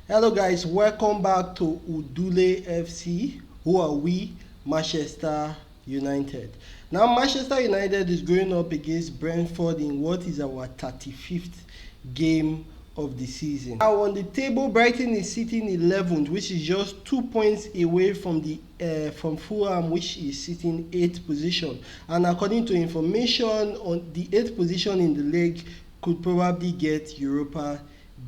Hello guys, welcome back to Udule FC. Who are we? Manchester United. Now Manchester United is going up against Brentford in what is our 35th game of the season. Now on the table, Brighton is sitting 11th, which is just 2 points away from from Fulham, which is sitting 8th position. And according to information, on the 8th position in the league could probably get Europa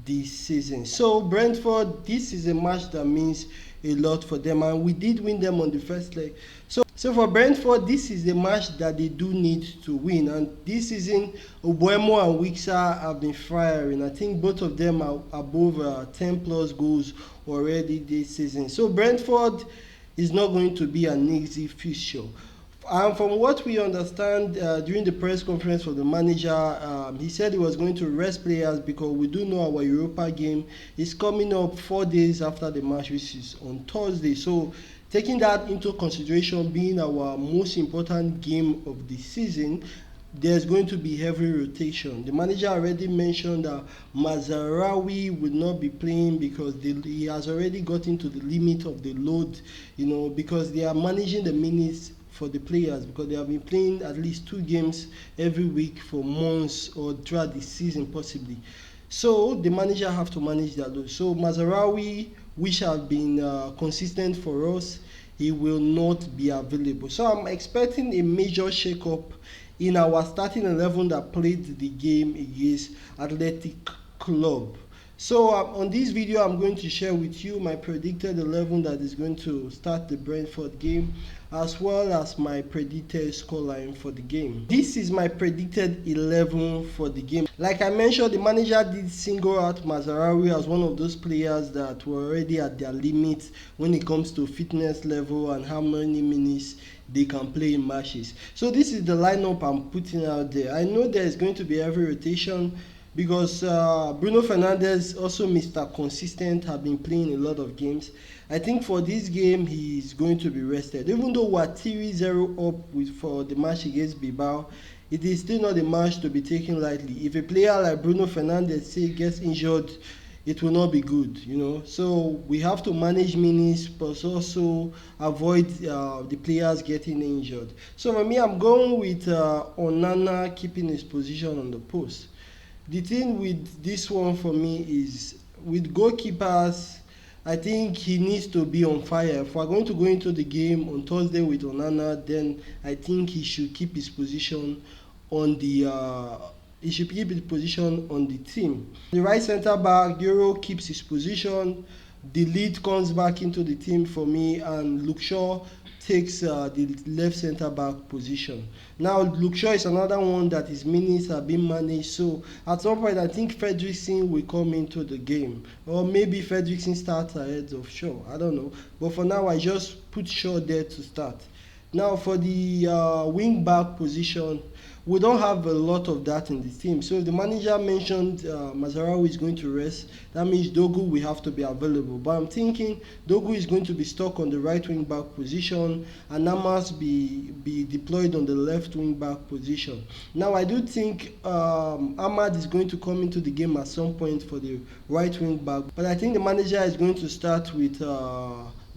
this season. So Brentford, this is a match that means a lot for them, and we did win them on the first leg. So for Brentford, this is the match that they do need to win. And this season, Obuemo and Wixa have been firing. I think both of them are above 10 plus goals already this season. So Brentford is not going to be an easy fixture. And from what we understand during the press conference for the manager, he said he was going to rest players because we do know our Europa game is coming up 4 days after the match, which is on Thursday. So taking that into consideration, being our most important game of the season, there's going to be heavy rotation. The manager already mentioned that Mazarawi will not be playing because he has already gotten to the limit of the load, because they are managing the minutes for the players, because they have been playing at least 2 games every week for months or throughout the season possibly. So the manager have to manage that load. So Mazarawi, which have been consistent for us, he will not be available. So I'm expecting a major shake-up in our starting 11 that played the game against Athletic Club. So on this video, I'm going to share with you my predicted 11 that is going to start the Brentford game, as well as my predicted scoreline for the game. This is my predicted 11 for the game. Like I mentioned, the manager did single out Mazarawi as one of those players that were already at their limit when it comes to fitness level and how many minutes they can play in matches. So this is the lineup I'm putting out there. I know there is going to be every rotation, because Bruno Fernandes, also Mr. Consistent, have been playing a lot of games. I think for this game, he is going to be rested. Even though we're 3-0 up for the match against Bilbao, it is still not a match to be taken lightly. If a player like Bruno Fernandes, say, gets injured, it will not be good, So we have to manage minutes, but also avoid the players getting injured. So for me, I'm going with Onana keeping his position on the post. The thing with this one for me is, with goalkeepers, I think he needs to be on fire. If we're going to go into the game on Thursday with Onana, then I think he should keep his position on the team. The right centre back, Euro, keeps his position. The lead comes back into the team for me, and Luke Shaw takes the left centre back position. Now Luke Shaw is another one that his minutes are being managed, so at some point I think Fredrickson will come into the game, or maybe Fredrickson starts ahead of Shaw, I don't know, but for now I just put Shaw there to start. Now for the wing back position, we don't have a lot of that in the team. So if the manager mentioned Mazarawi is going to rest, that means Dogu will have to be available. But I'm thinking Dogu is going to be stuck on the right wing back position, and Namas be deployed on the left wing back position. Now I do think Ahmad is going to come into the game at some point for the right wing back, but I think the manager is going to start with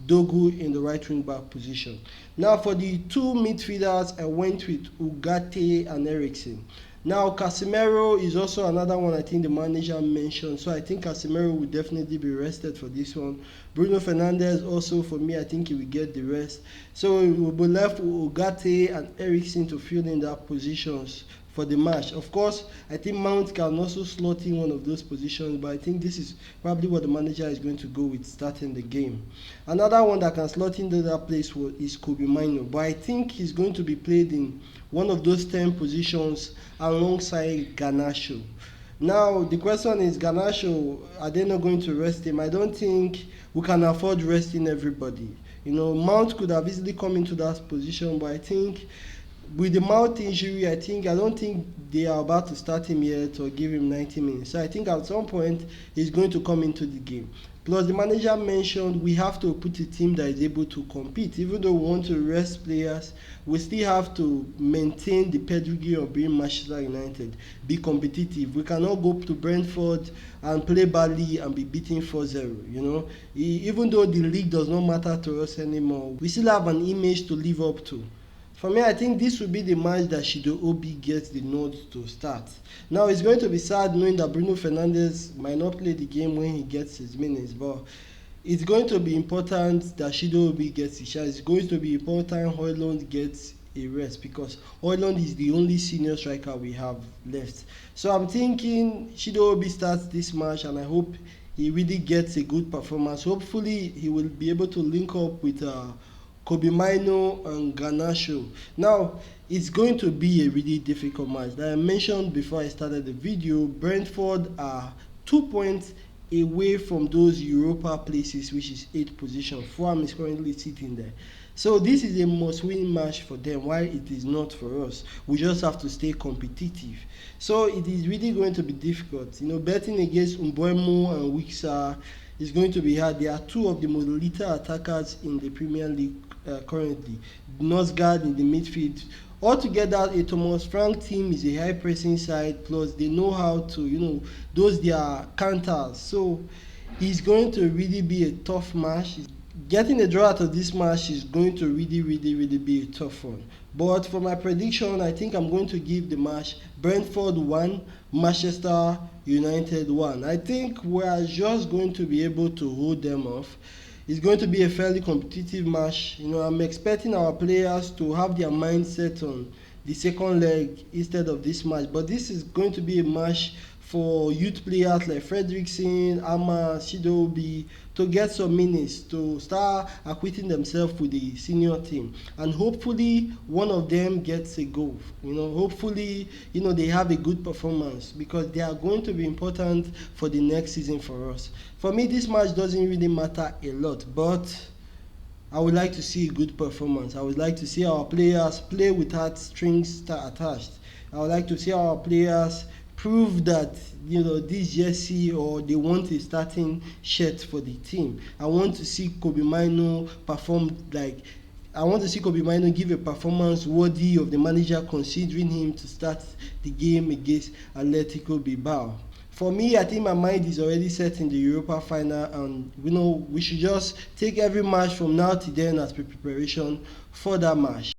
Dogu in the right wing back position. Now for the 2 midfielders, I went with Ugarte and Eriksen. Now Casemiro is also another one I think the manager mentioned, so I think Casemiro will definitely be rested for this one. Bruno Fernandes also, for me, I think he will get the rest. So we will be left with Ugarte and Eriksen to fill in their positions for the match. Of course, I think Mount can also slot in one of those positions, but I think this is probably what the manager is going to go with starting the game. Another one that can slot into that place is Kobe Mino, but I think he's going to be played in one of those 10 positions alongside Garnacho. Now the question is, Garnacho, are they not going to rest him? I don't think we can afford resting everybody. Mount could have easily come into that position, but I think with the mouth injury, I don't think they are about to start him yet or give him 90 minutes. So I think at some point he's going to come into the game. Plus, the manager mentioned we have to put a team that is able to compete. Even though we want to rest players, we still have to maintain the pedigree of being Manchester United, be competitive. We cannot go to Brentford and play badly and be beaten 4-0. You know, even though the league does not matter to us anymore, we still have an image to live up to. For me, I think this will be the match that Shido Obi gets the nod to start. Now, it's going to be sad knowing that Bruno Fernandes might not play the game when he gets his minutes, but it's going to be important that Shido Obi gets a chance. It's going to be important Højlund gets a rest, because Højlund is the only senior striker we have left. So I'm thinking Shido Obi starts this match, and I hope he really gets a good performance. Hopefully, he will be able to link up with Kobe Mino and Garnacho. Now, it's going to be a really difficult match. Like I mentioned before I started the video, Brentford are 2 points away from those Europa places, which is 8th position. Fulham is currently sitting there. So this is a must-win match for them, while it is not for us. We just have to stay competitive. So it is really going to be difficult. You know, betting against Mbeumo and Wiksa is going to be hard. They are two of the most lethal attackers in the Premier League currently. Nosgard in the midfield. Altogether, a Thomas Frank team is a high pressing side, plus they know how to, you know, those their counters. So it's going to really be a tough match. Getting a draw out of this match is going to really be a tough one. But for my prediction, I think I'm going to give the match Brentford 1, Manchester United 1. I think we are just going to be able to hold them off. It's going to be a fairly competitive match. You know, I'm expecting our players to have their mindset on the second leg instead of this match. But this is going to be a match for youth players like Fredrickson, Ama, Shidobi to get some minutes, to start acquitting themselves with the senior team. And hopefully one of them gets a goal. You know, hopefully, you know, they have a good performance, because they are going to be important for the next season for us. For me, this match doesn't really matter a lot, but I would like to see a good performance. I would like to see our players play without strings attached. I would like to see our players prove that, you know, this jersey, or they want a starting shirt for the team. I want to see Kobe Mino perform like, I want to see Kobe Mino give a performance worthy of the manager considering him to start the game against Atletico Bilbao. For me, I think my mind is already set in the Europa final, and you know, we should just take every match from now to then as preparation for that match.